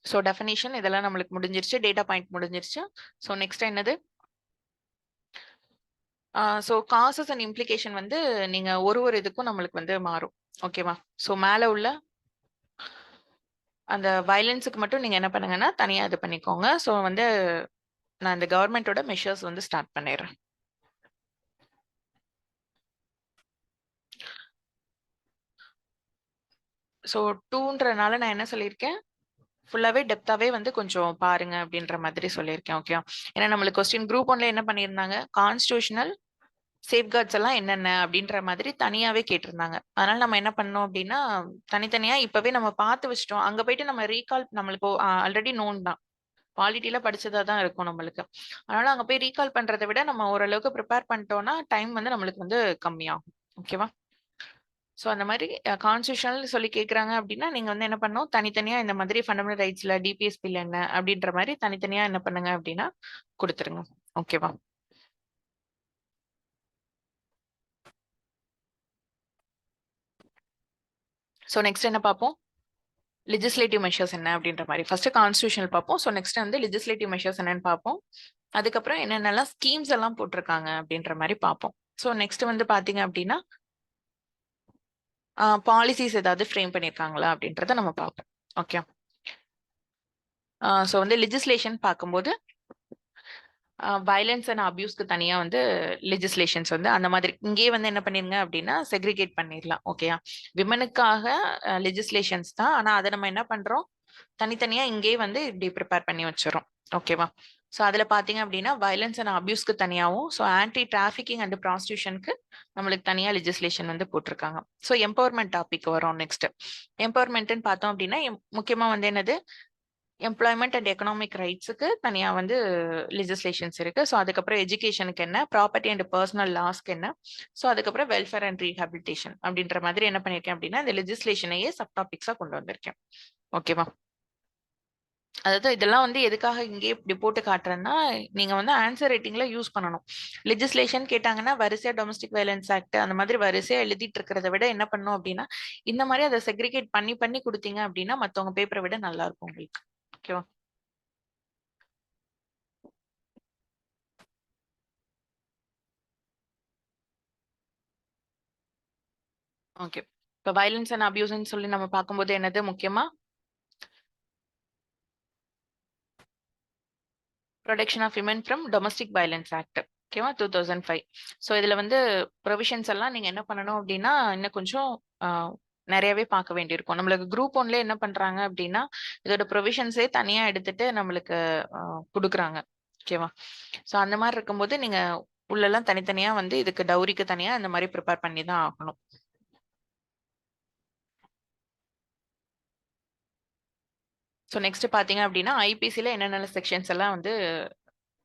ஸோ டெஃபினிஷன் இதெல்லாம் நம்மளுக்கு முடிஞ்சிருச்சு, டேட்டா பாயிண்ட் முடிஞ்சிருச்சு. ஸோ நெக்ஸ்ட் என்னது, ஸோ காசஸ் அண்ட் இம்ப்ளிகேஷன் வந்து நீங்க ஒரு இதுக்கும் நம்மளுக்கு வந்து மாறும். ஓகேவா? ஸோ மேல உள்ள அந்த வயலன்ஸுக்கு மட்டும் நீங்க என்ன பண்ணுங்கன்னா தனியா இது பண்ணிக்கோங்க. ஸோ வந்து நான் இந்த கவர்மெண்டோட மெஷர்ஸ் வந்து ஸ்டார்ட் பண்ணிடுறேன். ஸோ 2ன்றனால நான் என்ன சொல்லியிருக்கேன், ஃபுல்லாவே டெப்த்தாவே வந்து கொஞ்சம் பாருங்க அப்படின்ற மாதிரி சொல்லியிருக்கேன். ஓகே. ஏன்னா நம்மளுக்கு கொஸ்டின் குரூப் 1ல என்ன பண்ணியிருந்தாங்க, கான்ஸ்டிடியூஷனல் சேஃப்கார்ட்ஸ் எல்லாம் என்னென்ன அப்படின்ற மாதிரி தனியாவே கேட்டிருந்தாங்க. அதனால நம்ம என்ன பண்ணோம் அப்படின்னா தனித்தனியா இப்பவே நம்ம பார்த்து வச்சிட்டோம். அங்க போயிட்டு நம்ம ரீகால் நம்மளுக்கு ஆல்ரெடி நோன் தான், பாலிட்டில படிச்சதா தான் இருக்கும் நம்மளுக்கு. அதனால அங்க போய் ரீகால் பண்றதை விட நம்ம ஓரளவுக்கு ப்ரிப்பேர் பண்ணிட்டோம்னா டைம் வந்து நம்மளுக்கு வந்து கம்மியாகும். ஓகேவா? ஸோ அந்த மாதிரி கான்ஸ்டியூஷனல் சொல்லி கேட்குறாங்க அப்படின்னா நீங்க வந்து என்ன பண்ணணும், தனித்தனியா இந்த மாதிரி ஃபண்டமெண்டல் ரைட்ஸ்ல டிபிஎஸ்பில என்ன அப்படின்ற மாதிரி தனித்தனியா என்ன பண்ணுங்க அப்படின்னா கொடுத்துருங்க. ஓகேவா? ஸோ நெக்ஸ்ட் என்ன பார்ப்போம், லெஜிஸ்லேட்டிவ் மெஷர்ஸ் என்ன அப்படின்ற மாதிரி. ஃபர்ஸ்ட் கான்ஸ்டியூஷனல் பார்ப்போம். ஸோ நெக்ஸ்ட் வந்து லெஜிஸ்லேட்டிவ் மெஷர்ஸ் என்னன்னு பார்ப்போம். அதுக்கப்புறம் என்னென்னலாம் ஸ்கீம்ஸ் எல்லாம் போட்டிருக்காங்க அப்படின்ற மாதிரி பார்ப்போம். ஸோ நெக்ஸ்ட் வந்து பாத்தீங்க அப்படின்னா பாலிசிஸ் ஏதாவது ஃப்ரேம் பண்ணியிருக்காங்களா அப்படின்றத நம்ம பார்ப்போம். ஓகே. ஸோ வந்து லெஜிஸ்லேஷன் பார்க்கும்போது வயலன்ஸ் அண்ட் அபியூஸ்க்கு தனியா வந்து லெஜிஸ்லேஷன்ஸ் வந்து அந்த மாதிரி இங்கேயே வந்து என்ன பண்ணிருங்க அப்படின்னா செக்ரிகேட் பண்ணிடலாம். ஓகேயா? விமனுக்காக லெஜிஸ்லேஷன்ஸ் தான், ஆனா அதை நம்ம என்ன பண்றோம் தனித்தனியா இங்கேயே வந்து இப்படி ப்ரிப்பேர் பண்ணி வச்சிடறோம். ஓகேவா? ஸோ அதுல பாத்தீங்க அப்படின்னா வயலன்ஸ் அண்ட் அபியூஸ்க்கு தனியாகவும், ஸோ ஆன்டி டிராஃபிக்கிங் அண்ட் ப்ராஸ்டியூஷனுக்கு நம்மளுக்கு தனியா லெஜிஸ்லேஷன் வந்து போட்டிருக்காங்க. ஸோ எம்பவர்மெண்ட் டாபிக் வரும் நெக்ஸ்ட். எம்பவர்மெண்ட்னு பார்த்தோம் அப்படின்னா முக்கியமா வந்து என்னது, எம்ப்ளாய்மெண்ட் அண்ட் எக்கனாமிக் ரைட்ஸுக்கு தனியா வந்து லெஜிஸ்லேஷன்ஸ் இருக்கு. ஸோ அதுக்கப்புறம் எஜுகேஷனுக்கு என்ன, ப்ராப்பர்ட்டி அண்ட் பர்சனல் லாஸ்க்கு என்ன, ஸோ அதுக்கப்புறம் வெல்ஃபேர் அண்ட் ரீஹாபிலிட்டேஷன் அப்படின்ற மாதிரி என்ன பண்ணிருக்கேன் அப்படின்னா இந்த லெஜிஸ்லேஷனையே சப் டாபிக்ஸா கொண்டு வந்திருக்கேன். ஓகேவா? அதாவது இதெல்லாம் வந்து எதுக்காக இங்கே இப்படி போட்டு காட்டுறேன்னா நீங்க வந்து ஆன்சர் ரைட்டிங்ல யூஸ் பண்ணணும். லெஜிஸ்லேஷன் கேட்டாங்கன்னா வரிசையா டொமஸ்டிக் வயலன்ஸ் ஆக்ட் அந்த மாதிரி வரிசையா எழுதிட்டு இருக்கிறத விட என்ன பண்ணும் அப்படின்னா இந்த மாதிரி அதை செக்ரிகேட் பண்ணி பண்ணி கொடுத்தீங்க அப்படின்னா மத்தவங்க பேப்பரை விட நல்லா இருக்கும் உங்களுக்கு. ஓகேவா? ஓகே. இப்போ வயலன்ஸ் அண்ட் அபியூஸ்ன்னு சொல்லி நம்ம பார்க்கும்போது என்னது முக்கியமா protection of women from domestic violence act. ஓகேவா? 2005. ஸோ இதுல வந்து ப்ரொவிஷன்ஸ் எல்லாம் நீங்க என்ன பண்ணணும் அப்படின்னா இன்னும் கொஞ்சம் நிறையவே பார்க்க வேண்டியிருக்கும். நம்மளுக்கு குரூப் 1ல என்ன பண்றாங்க அப்படின்னா இதோட ப்ரொவிஷன்ஸே தனியா எடுத்துட்டு நம்மளுக்கு கொடுக்குறாங்க. ஓகேவா? ஸோ அந்த மாதிரி இருக்கும்போது நீங்க உள்ளெல்லாம் தனித்தனியா வந்து இதுக்கு டவுரிக்கு தனியா இந்த மாதிரி ப்ரிப்பேர் பண்ணி தான் ஆகணும். ஸோ நெக்ஸ்ட் பாத்தீங்க அப்படின்னா ஐபிசில என்னென்ன செக்ஷன்ஸ் எல்லாம் வந்து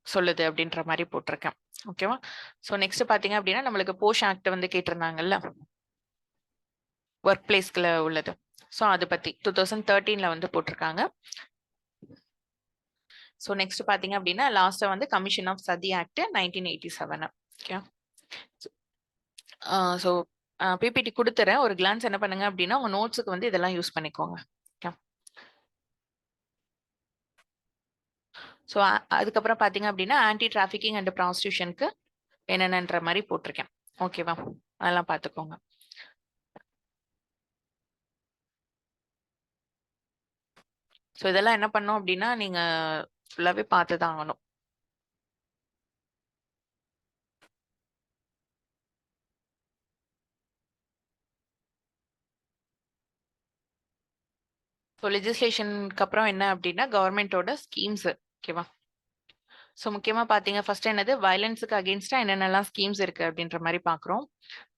சொல்லுது அப்படின்ற மாதிரி போட்டிருக்கேன். ஓகேவா? ஸோ நெக்ஸ்ட் பாத்தீங்க அப்படின்னா நம்மளுக்கு போஷ் ஆக்ட் வந்து கேட்டிருந்தாங்கல்ல, ஒர்க் பிளேஸ்க்குள்ள உள்ளது. ஸோ அதை பத்தி 2013ல வந்து போட்டிருக்காங்க. ஸோ நெக்ஸ்ட் பாத்தீங்க அப்படின்னா லாஸ்டா வந்து கமிஷன் ஆஃப் சதி ஆக்ட் 1987. ஓகே. ஸோ பிபிடி கொடுத்துறேன், ஒரு கிளான்ஸ் என்ன பண்ணுங்க அப்படின்னா உங்க நோட்ஸுக்கு வந்து இதெல்லாம் யூஸ் பண்ணிக்கோங்க. ஓகே. ஸோ அதுக்கப்புறம் பார்த்தீங்க அப்படின்னா ஆன்டி டிராஃபிக்கிங் அண்ட் ப்ராஸ்டியூஷனுக்கு என்னென்னன்ற மாதிரி போட்டிருக்கேன். ஓகேவா, அதெல்லாம் பார்த்துக்கோங்க. ஸோ இதெல்லாம் என்ன பண்ணோம் அப்படின்னா நீங்க ஃபுல்லாவே பார்த்து தான் ஆகணும். ஸோ லெஜிஸ்லேஷனுக்கு அப்புறம் என்ன அப்படின்னா கவர்மெண்டோட ஸ்கீம்ஸ். ஓகேவா, ஸோ முக்கியமா பாத்தீங்க ஃபர்ஸ்ட் என்னது வயலன்ஸுக்கு அகேன்ஸ்டா என்னென்னலாம் ஸ்கீம்ஸ் இருக்கு அப்படின்ற மாதிரி பாக்குறோம்.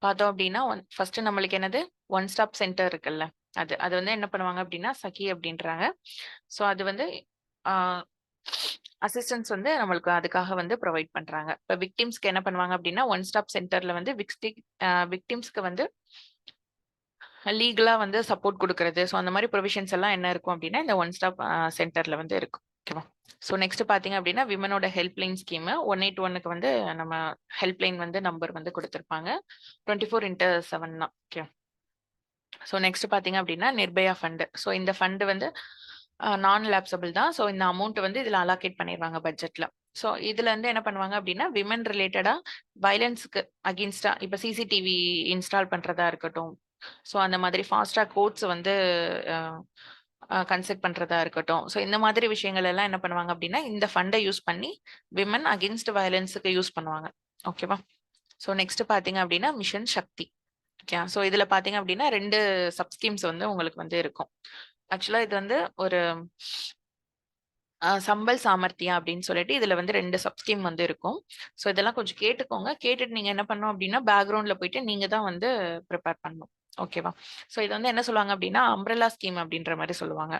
பார்த்தோம் அப்படின்னா ஃபர்ஸ்ட் நம்மளுக்கு என்னது ஒன் ஸ்டாப் சென்டர் இருக்குல்ல, அது அது வந்து என்ன பண்ணுவாங்க அப்படின்னா சகி அப்படின்றாங்க. ஸோ அது வந்து அசிஸ்டன்ஸ் வந்து நம்மளுக்கு அதுக்காக வந்து ப்ரொவைட் பண்றாங்க. இப்போ விக்டிம்ஸ்க்கு என்ன பண்ணுவாங்க அப்படின்னா ஒன் ஸ்டாப் சென்டர்ல வந்து விக்டிம்ஸ்க்கு வந்து லீகலா வந்து சப்போர்ட் கொடுக்கறது. ஸோ அந்த மாதிரி ப்ரொவிஷன்ஸ் எல்லாம் என்ன இருக்கும் அப்படின்னா இந்த ஒன் ஸ்டாப் சென்டர்ல வந்து இருக்கும். ஓகேவா, ஸோ நெக்ஸ்ட் பாத்தீங்க அப்படின்னா விமனோட ஹெல்ப்லைன் ஸ்கீம் 181க்கு வந்து நம்ம ஹெல்ப்லைன் வந்து நம்பர் வந்து கொடுத்துருப்பாங்க 24x7 தான். ஓகே, ஸோ நெக்ஸ்ட் பாத்தீங்க அப்படின்னா நிர்பயா ஃபண்ட். ஸோ இந்த ஃபண்ட் வந்து நான் லேப்சபிள் தான். ஸோ இந்த அமௌண்ட் வந்து இதுல அலாகேட் பண்ணிடுவாங்க பட்ஜெட்ல. ஸோ இதுல இருந்து என்ன பண்ணுவாங்க அப்படின்னா விமன் ரிலேட்டடா வயலன்ஸ்க்கு அகேன்ஸ்டா இப்ப சிசிடிவி இன்ஸ்டால் பண்றதா இருக்கட்டும், ஸோ அந்த மாதிரி ஃபாஸ்டா கோர்ட்ஸ் வந்து கன்சல்ட் பண்றதா இருக்கட்டும். ஸோ இந்த மாதிரி விஷயங்கள் எல்லாம் என்ன பண்ணுவாங்க அப்படின்னா இந்த ஃபண்டை யூஸ் பண்ணி விமன் அகேன்ஸ்ட் வயலன்ஸுக்கு யூஸ் பண்ணுவாங்க. ஓகேவா, ஸோ நெக்ஸ்ட் பாத்தீங்க அப்படின்னா மிஷன் சக்தி. ஓகே, ஸோ இதுல பாத்தீங்க அப்படின்னா 2 சப்ஸ்கீம்ஸ் வந்து உங்களுக்கு வந்து இருக்கும். ஆக்சுவலா இது வந்து ஒரு சம்பல் சாமர்த்தியா அப்படின்னு சொல்லிட்டு இதுல வந்து 2 சப்ஸ்கீம் வந்து இருக்கும். ஸோ இதெல்லாம் கொஞ்சம் கேட்டுக்கோங்க. கேட்டுட்டு நீங்க என்ன பண்ணணும் அப்படின்னா பேக்ரவுண்ட்ல போயிட்டு நீங்க தான் வந்து ப்ரிப்பேர் பண்ணணும். ஓகேவா, ஸோ இது வந்து என்ன சொல்லுவாங்க அப்படின்னா அம்ப்ரெல்லா ஸ்கீம் அப்படின்ற மாதிரி சொல்லுவாங்க.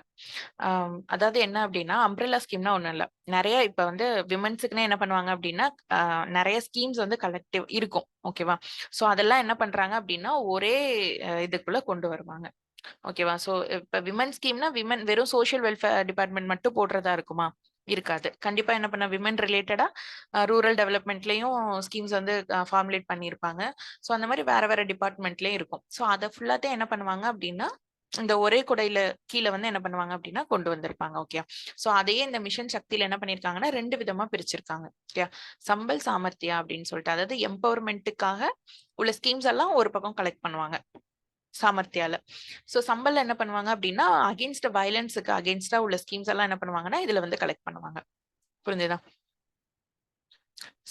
அதாவது என்ன அப்படின்னா அம்ப்ரெல்லா ஸ்கீம்னா ஒண்ணும் இல்ல, நிறைய இப்ப வந்து விமன்ஸுக்குன்னு என்ன பண்ணுவாங்க அப்படின்னா நிறைய ஸ்கீம்ஸ் வந்து கலெக்டிவ் இருக்கும். ஓகேவா, ஸோ அதெல்லாம் என்ன பண்றாங்க அப்படின்னா ஒரே இதுக்குள்ள கொண்டு வருவாங்க. ஓகேவா, சோ இப்ப விமன் ஸ்கீம்னா விமன் வெறும் சோஷியல் வெல்ஃபேர் டிபார்ட்மெண்ட் மட்டும் போடுறதா இருக்குமா? இருக்காது. கண்டிப்பா என்ன பண்ண விமன் ரிலேட்டடா ரூரல் டெவலப்மெண்ட்லயும் ஸ்கீம்ஸ் வந்து ஃபார்முலேட் பண்ணியிருப்பாங்க. ஸோ அந்த மாதிரி வேற வேற டிபார்ட்மெண்ட்லயும் இருக்கும். ஸோ அதை ஃபுல்லாத்தையும் என்ன பண்ணுவாங்க அப்படின்னா இந்த ஒரே குடையில கீழே வந்து என்ன பண்ணுவாங்க அப்படின்னா கொண்டு வந்திருப்பாங்க. ஓகே, ஸோ அதையே இந்த மிஷன் சக்தியில என்ன பண்ணிருக்காங்கன்னா 2 விதமா பிரிச்சிருக்காங்க. ஓகே, சம்பல் சாமர்த்தியா அப்படின்னு சொல்லிட்டு அதாவது எம்பவர்மெண்ட்டுக்காக உள்ள ஸ்கீம்ஸ் எல்லாம் ஒரு பக்கம் கலெக்ட் பண்ணுவாங்க சாமர்த்தியால. சோ சம்பல்ல என்ன பண்ணுவாங்க அப்படின்னா அகேன்ஸ்ட் வயலன்ஸுக்கு அகேன்ஸ்டா உள்ள ஸ்கீம்ஸ் எல்லாம் என்ன பண்ணுவாங்கன்னா இதுல வந்து கலெக்ட் பண்ணுவாங்க. புரிஞ்சுதா?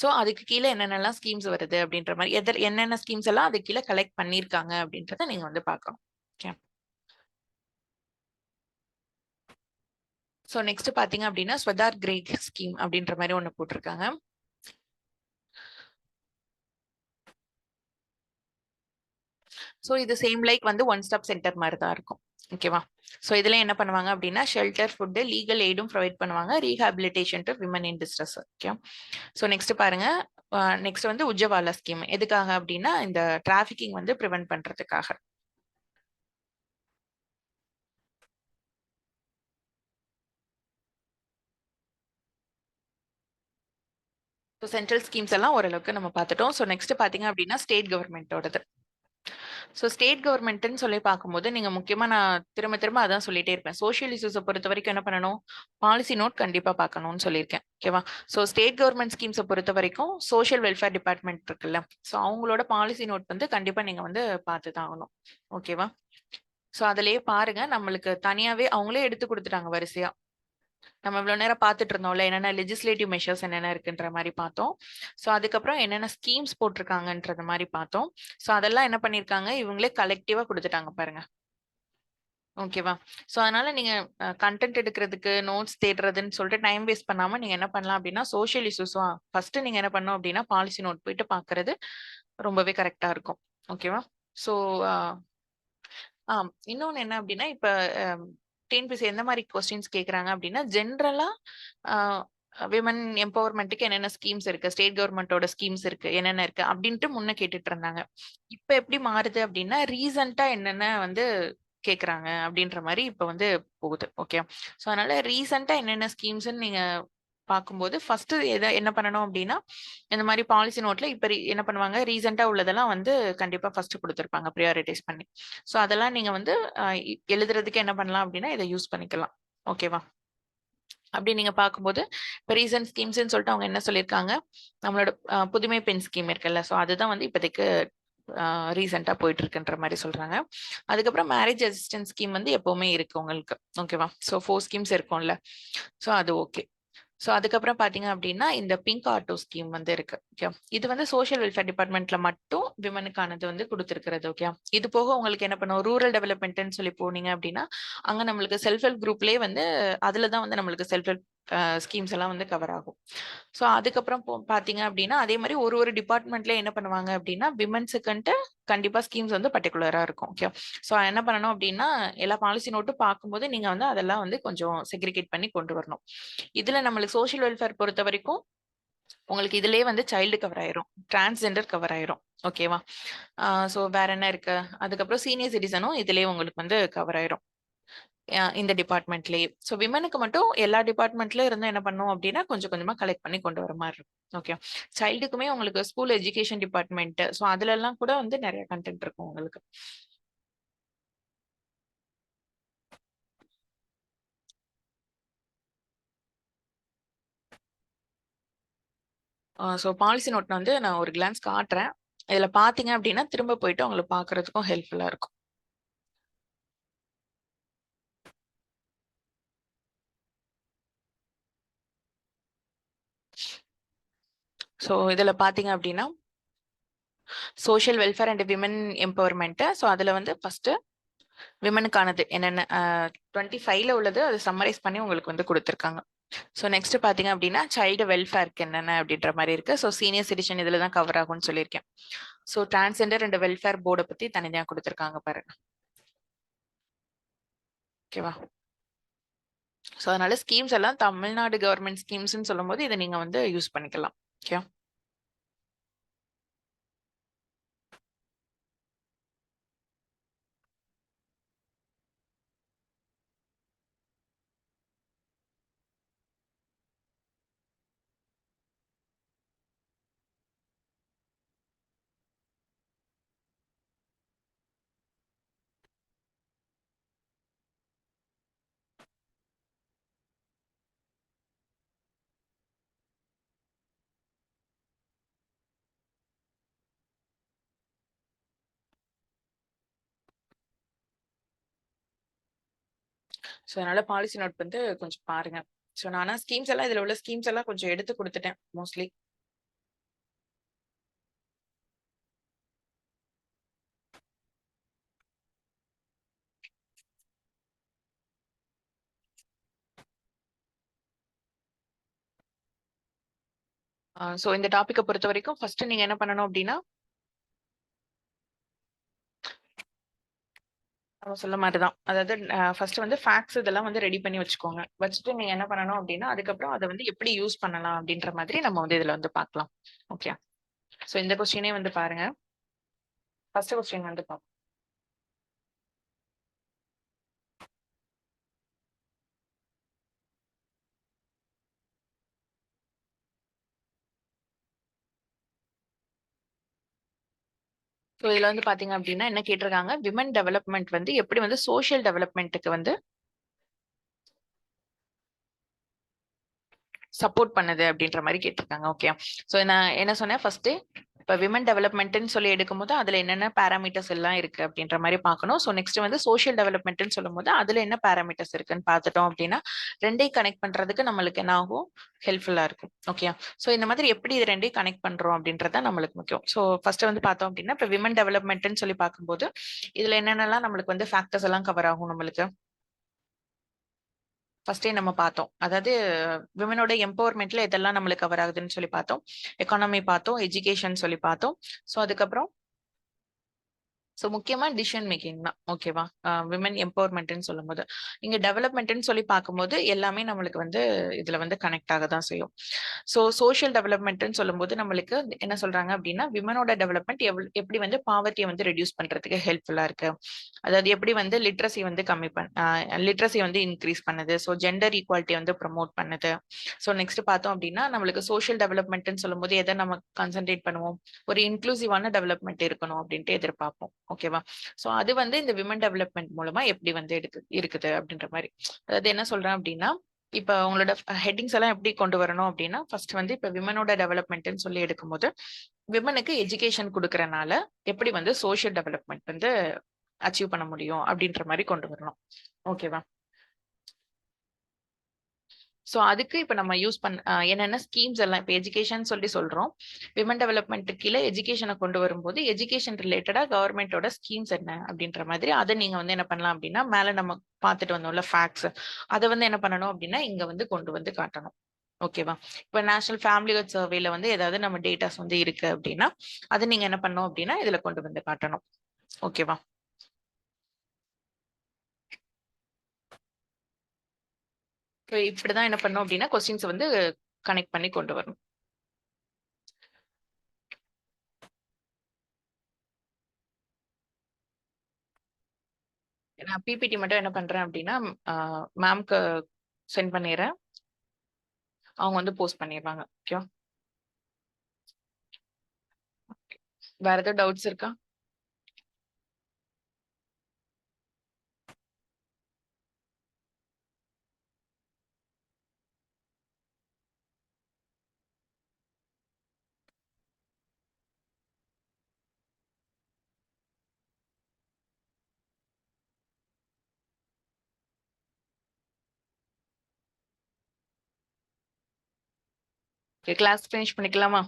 சோ அதுக்கு கீழே என்னென்னலாம் ஸ்கீம்ஸ் வருது அப்படின்ற மாதிரி என்னென்ன ஸ்கீம்ஸ் எல்லாம் அதுக்கு கீழே கலெக்ட் பண்ணிருக்காங்க அப்படின்றத நீங்க வந்து பார்க்கணும். ஓகே, சோ நெக்ஸ்ட் பாத்தீங்க அப்படின்னா ஸ்வதார் கிரேட் ஸ்கீம் அப்படின்ற மாதிரி ஒண்ணு போட்டிருக்காங்க. ஸோ இது சேம் லைக் வந்து ஒன் ஸ்டாப் சென்டர் மாதிரி தான் இருக்கும். ஓகேவா, ஸோ இதுல என்ன பண்ணுவாங்க அப்படின்னா ஷெல்டர், ஃபுட்டு, லீகல் எய்டும் ப்ரொவைட் பண்ணுவாங்க, rehabilitation to women in distress. Okay, so next பாருங்க, நெக்ஸ்ட் வந்து உஜ்ஜவாலா ஸ்கீம் எதுக்காக அப்படின்னா இந்த டிராபிகிங் வந்து ப்ரிவென்ட் பண்றதுக்காக. ஸோ சென்ட்ரல் ஸ்கீம்ஸ் எல்லாம் ஓரளவுக்கு நம்ம பார்த்துட்டோம். ஸோ நெக்ஸ்ட் பாத்தீங்க அப்படின்னா ஸ்டேட் கவர்மெண்டோடது. ஸோ ஸ்டேட் கவர்மெண்ட்னு சொல்லி பார்க்கும்போது நீங்க முக்கியமா நான் திரும்ப திரும்ப அதான் சொல்லிட்டே இருப்பேன். சோஷியல் இஷ்யூஸை பொறுத்த வரைக்கும் என்ன பண்ணணும், பாலிசி நோட் கண்டிப்பா பார்க்கணும்னு சொல்லியிருக்கேன். ஓகேவா, ஸோ ஸ்டேட் கவர்மெண்ட் ஸ்கீம்ஸை பொறுத்த வரைக்கும் சோஷியல் வெல்ஃபேர் டிபார்ட்மெண்ட் இருக்குல்ல, ஸோ அவங்களோட பாலிசி நோட் வந்து கண்டிப்பா நீங்க வந்து பார்த்து தான் ஆகணும். ஓகேவா, ஸோ அதுலயே பாருங்க நம்மளுக்கு தனியாவே அவங்களே எடுத்து கொடுத்துட்டாங்க வரிசையா. நம்ம இவ்வளவு நேரம் பார்த்துட்டு இருந்தோம்ல என்னென்ன லெஜிஸ்லேட்டிவ் மெஷர்ஸ் என்னென்ன இருக்குன்ற மாதிரி பார்த்தோம். ஸோ அதுக்கப்புறம் என்னென்ன ஸ்கீம்ஸ் போட்டிருக்காங்கன்றது மாதிரி பார்த்தோம். ஸோ அதெல்லாம் என்ன பண்ணிருக்காங்க இவங்களே கலெக்டிவா கொடுத்துட்டாங்க பாருங்க. ஓகேவா, ஸோ அதனால நீங்க கண்டென்ட் எடுக்கிறதுக்கு நோட்ஸ் தேடுறதுன்னு சொல்லிட்டு டைம் வேஸ்ட் பண்ணாம நீங்க என்ன பண்ணலாம் அப்படின்னா சோஷியல் இஷ்யூஸும் ஃபர்ஸ்ட் நீங்க என்ன பண்ணணும் அப்படின்னா பாலிசி நோட் போயிட்டு பாக்குறது ரொம்பவே கரெக்டா இருக்கும். ஓகேவா, ஸோ இன்னொன்னு என்ன அப்படின்னா இப்ப டிஎன்பிஎஸ்சி எந்த மாதிரி கொஸ்டின்ஸ் கேக்குறாங்க அப்படின்னா ஜென்ரலா விமன் எம்பவர்மெண்ட்டுக்கு என்னென்ன ஸ்கீம்ஸ் இருக்கு, ஸ்டேட் கவர்மெண்டோட ஸ்கீம்ஸ் இருக்கு என்னென்ன இருக்கு அப்படின்ட்டு முன்ன கேட்டுட்டு இருந்தாங்க. இப்ப எப்படி மாறுது அப்படின்னா ரீசெண்டா என்னென்ன வந்து கேக்குறாங்க அப்படின்ற மாதிரி இப்ப வந்து போகுது. ஓகே, ஸோ அதனால ரீசெண்டா என்னென்ன ஸ்கீம்ஸ்ன்னு நீங்க பார்க்கும்போது ஃபர்ஸ்ட் என்ன பண்ணணும் அப்படின்னா இந்த மாதிரி பாலிசி நோட்ல இப்ப என்ன பண்ணுவாங்க ரீசெண்டா உள்ளதெல்லாம் வந்து கண்டிப்பா ஃபர்ஸ்ட் கொடுத்துருப்பாங்க ப்ரியாரிட்டைஸ் பண்ணி. ஸோ அதெல்லாம் நீங்க வந்து எழுதுறதுக்கு என்ன பண்ணலாம் அப்படின்னா இதை யூஸ் பண்ணிக்கலாம். ஓகேவா, அப்படி நீங்க பார்க்கும்போது இப்போ ரீசன்ட் ஸ்கீம்ஸ்ன்னு சொல்லிட்டு அவங்க என்ன சொல்லியிருக்காங்க, நம்மளோட புதுமை பெண் ஸ்கீம் இருக்குல்ல, ஸோ அதுதான் வந்து இப்போதைக்கு ரீசெண்டா போயிட்டு இருக்குன்ற மாதிரி சொல்றாங்க. அதுக்கப்புறம் மேரேஜ் அசிஸ்டன்ஸ் ஸ்கீம் வந்து எப்பவுமே இருக்கு உங்களுக்கு. ஓகேவா? ஸோ 4 ஸ்கீம்ஸ் இருக்கும்ல. ஸோ அது ஓகே. ஸோ அதுக்கப்புறம் பார்த்தீங்க அப்படின்னா, இந்த பிங்க் ஆட்டோ ஸ்கீம் வந்து இருக்கு. ஓகே. இது வந்து சோஷியல் வெல்ஃபேர் டிபார்ட்மெண்ட்ல மட்டும் விமனுக்கானது வந்து குடுத்திருக்கிறது. ஓகே. இது போக உங்களுக்கு என்ன பண்ணும், ரூரல் டெவலப்மெண்ட்ன்னு சொல்லி போனீங்க அப்படின்னா, அங்க நம்மளுக்கு செல்ஃப் ஹெல்ப் குரூப்லயே வந்து அதுல தான் வந்து நம்மளுக்கு செல்ஃப் ஹெல்ப் ஸ்கீம்ஸ் எல்லாம் வந்து கவர் ஆகும். ஸோ அதுக்கப்புறம் பார்த்தீங்க அப்படின்னா, அதே மாரி ஒரு ஒரு டிபார்ட்மெண்ட்ல என்ன பண்ணுவாங்க அப்படின்னா, விமன்ஸுக்குன்ட்டு கண்டிப்பா ஸ்கீம்ஸ் வந்து பர்ட்டிகுலரா இருக்கும். ஓகே. ஸோ என்ன பண்ணணும் அப்படின்னா, எல்லா பாலிசி நோட்டும் பார்க்கும்போது நீங்க வந்து அதெல்லாம் வந்து கொஞ்சம் செக்ரிகேட் பண்ணி கொண்டு வரணும். இதுல நம்மளுக்கு சோஷியல் வெல்ஃபேர் பொறுத்தவரைக்கும், உங்களுக்கு இதுலயே வந்து சைல்டு கவர் ஆயிரும். டிரான்ஸ்ஜெண்டர் கவர் ஆயிரும். ஓகேவா? சோ வேற என்ன இருக்கு? அதுக்கப்புறம் சீனியர் சிட்டிசனும் இதுலயே உங்களுக்கு வந்து கவர் ஆயிரும். இந்த டிபார்ட்மெண்ட்லயே. சோ விமனுக்கு மட்டும் எல்லா டிபார்ட்மெண்ட்ல இருந்தும் என்ன பண்ணும் அப்டின்னா, கொஞ்சம் கொஞ்சமா கலெக்ட் பண்ணி கொண்டு வர மாரி இருக்கும். ஓகே. சைல்டுக்குமே உங்களுக்கு ஸ்கூல் எஜுகேஷன் டிபார்ட்மெண்ட் சோ அதுலலாம் கூட வந்து நெறைய கன்டென்ட் இருக்கும் உங்களுக்கு. சோ பாலிசி நோட் வந்து நான் ஒரு கிளான்ஸ் காட்டுறேன். இதுல பார்த்தீங்க அப்டின்னா, திரும்ப போயிட்டு உங்களுக்கு பார்க்கறதுக்கும் ஹெல்ப்ஃபுல்லா இருக்கும். சோ இதுல பார்த்தீங்க அப்டின்னா, social welfare and women empowerment. So அதுல வந்து ஃபர்ஸ்ட் விமனுக்கானது என்னென்ன 25ல உள்ளது அது சம்மரைஸ் பண்ணி உங்களுக்கு வந்து குடுத்துருக்காங்க. ஸோ நெக்ஸ்ட் பார்த்தீங்க அப்படின்னா, சைல்டு வெல்ஃபேர்க்கு என்னென்ன அப்படின்ற மாரி இருக்கு. ஸோ சீனியர் சிட்டிசன் இதில தான் கவர் ஆகும்னு சொல்லியிருக்கேன். ஸோ டிரான்ஸ்ஜெண்டர் அண்ட் வெல்ஃபேர் போர்ட பத்தி தனியா குடுத்துருக்காங்க பாருங்க. ஓகேவா? ஸோ அதனால ஸ்கீம்ஸ் எல்லாம் தமிழ்நாடு கவர்மெண்ட் ஸ்கீம்ஸ்ன்னு சொல்லும்போது இத நீங்க வந்து யூஸ் பண்ணிக்கலாம். ஓகே. ஸோ அதனால பாலிசி நோட் வந்து கொஞ்சம் பாருங்க. ஸோ நானா ஸ்கீம்ஸ் எல்லாம் இதில உள்ள ஸ்கீம்ஸ் எல்லாம் கொஞ்சம் எடுத்து குடுத்துட்டேன் மோஸ்ட்லி. ஸோ இந்த டாபிக்க பொறுத்தவரைக்கும் ஃபர்ஸ்ட் நீங்க என்ன பண்ணணும் அப்படின்னா, நம்ம சொல்ல மாரி தான். அதாவது ஃபர்ஸ்ட் வந்து ஃபேக்ட்ஸ் இதெல்லாம் வந்து ரெடி பண்ணி வச்சுக்கோங்க. வச்சுட்டு நீங்க என்ன பண்ணணும் அப்டின்னா, அதுக்கப்புறம் அத வந்து எப்படி யூஸ் பண்ணலாம் அப்டின்ற மாதிரி நம்ம வந்து இதுல வந்து பார்க்கலாம். ஓகே. சோ இந்த கொஸ்டினே வந்து பாருங்க. ஃபர்ஸ்ட் கொஸ்டின் வந்து பாப்போம். சோ இதுல வந்து பாத்தீங்க அப்டின்னா என்ன கேட்டிருக்காங்க, விமன் டெவலப்மென்ட் வந்து எப்படி வந்து சோசியல் டெவலப்மென்ட்க்கு வந்து சப்போர்ட் பண்ணுது அப்படின்ற மாரி கேட்டிருக்காங்க. ஓகே. சோ நான் என்ன சொன்னேன் ஃபர்ஸ்ட்டு, இப்ப விமன் டெவலப்மென்ட்ன்னு சொல்லி எடுக்கும்போது, அதுல என்னென்ன பாராமீட்டர்ஸ் எல்லாம் இருக்கு அப்படின்ற மாரி பார்க்கணும். சோ நெக்ஸ்ட் வந்து சோசியல் டெவலப்மென்ட்ன்னு சொல்லும்போது, அதுல என்ன பாராமீட்டர்ஸ் இருக்குன்னு பார்த்துட்டோம் அப்படின்னா, 2யும் கனெக்ட் பண்றதுக்கு நம்மளுக்கு என்ன ஆகும்? ஹெல்ப்ஃபுல்லா இருக்கும். ஓகே. சோ இந்த மாதிரி எப்படி இது 2யும் கனெக்ட் பண்றோம் அப்படின்றது தான் நம்மளுக்கு முக்கியம். சோ ஃபர்ஸ்ட் வந்து பார்த்தோம் அப்படின்னா, இப்ப விமன் டெவலப்மென்ட்ன்னு சொல்லி பார்க்கும்போது, இதுல என்னென்னலாம் நம்மளுக்கு வந்து ஃபேக்டர்ஸ் எல்லாம் கவர் ஆகும் நம்மளுக்கு? ஃபர்ஸ்ட்டே நம்ம பார்த்தோம். அதாவது விமனோட எம்பவர்மென்ட்ல எதெல்லாம் நம்மளுக்கு கவர் ஆகுதுன்னு சொல்லி பார்த்தோம். எக்கானமி பார்த்தோம், எஜுகேஷன் சொல்லி பார்த்தோம். ஸோ அதுக்கப்புறம் முக்கியமா டிசிஷன் மேக்கிங் தான். ஓகேவா? விமன் எம்பவர்மென்ட்ன்னு சொல்லும்போது. இங்க டெவலப்மென்ட்ன்னு சொல்லி பார்க்கும்போது, எல்லாமே நம்மளுக்கு வந்து இதுல வந்து கனெக்ட் ஆக தான் செய்யும். சோசியல் டெவலப்மென்ட்ன்னு சொல்லும்போது நம்மளுக்கு என்ன சொல்றாங்க அப்டின்னா, விமனோட டெவலப்மென்ட் எப்படி வந்து பாவர்ட்டிய வந்து ரெட்யூஸ் பண்றதுக்கு ஹெல்ப்ஃபுல்லா இருக்கு. அதாவது எப்படி வந்து லிட்ரஸி வந்து கம்மி லிட்ரஸி வந்து இன்கிரீஸ் பண்ணுது. ஜெண்டர் ஈக்வாலிட்டி வந்து ப்ரமோட் பண்ணுது. நெக்ஸ்ட் பார்த்தோம் அப்டின்னா, நம்மளுக்கு சோசியல் டெவலப்மென்ட்ன்னு சொல்லும்போது எத நம்ம கான்சன்ட்ரேட் பண்ணுவோம்? ஒரு இன்க்ளூசிவான டெவலப்மென்ட் இருக்கணும் அப்டின்ட்டு எதிர்பார்ப்போம். ஓகேவா? அது வந்து இந்த விமன் டெவலப்மென்ட் மூலமா எப்படி வந்து இருக்குது அப்படின்ற மாரி. அதாவது என்ன சொல்றேன் அப்டின்னா, இப்ப உங்களோட ஹெட்டிங்ஸ் எல்லாம் எப்படி கொண்டு வரணும் அப்படின்னா, ஃபர்ஸ்ட் வந்து இப்ப விமனோட டெவலப்மெண்ட்ன்னு சொல்லி எடுக்கும்போது, விமனுக்கு எஜுகேஷன் குடுக்கறனால எப்படி வந்து சோஷியல் டெவலப்மெண்ட் வந்து அச்சீவ் பண்ண முடியும் அப்படின்ற மாரி கொண்டு வரணும். ஓகேவா? சோ அதுக்கு இப்ப நம்ம யூஸ் என்னென்ன ஸ்கீம்ஸ் எல்லாம் இப்ப எஜுகேஷன் சொல்லி சொல்றோம். விமன் டெவலப்மென்ட் கீழ எஜுகேஷன கொண்டு வரும்போது, எஜுகேஷன் ரிலேட்டடா கவர்ன்மெண்டோட ஸ்கீம்ஸ் என்ன அப்படின்ற மாதிரி அத நீங்க வந்து என்ன பண்ணலாம் அப்படின்னா, மேல நம்ம பார்த்துட்டு வந்தோம்ல ஃபேக்ட்ஸ். அத வந்து என்ன பண்ணணும் அப்படின்னா, இங்க வந்து கொண்டு வந்து காட்டணும். ஓகேவா? இப்ப நேஷனல் ஃபேமிலிஹுட் சர்வேல வந்து ஏதாவது நம்ம டேட்டாஸ் வந்து இருக்கு அப்படின்னா, அத நீங்க என்ன பண்ணணும் அப்படின்னா, இதுல கொண்டு வந்து காட்டணும். ஓகேவா? இப்படிதான் என்ன பண்ணணும் அப்படின்னா, கொஸ்டின்ஸ் வந்து கனெக்ட் பண்ணி கொண்டு வரணும். நான் பிபிடி மட்டும் என்ன பண்றேன் அப்படின்னா, மேம்க்கு சென்ட் பண்ணிடுறேன். அவங்க வந்து போஸ்ட் பண்ணிடுவாங்க. ஓகேவா? வேற ஏதாவது டவுட்ஸ் இருக்கா? கிளாஸ் ஃபினிஷ் பண்ணிக்கலாமா?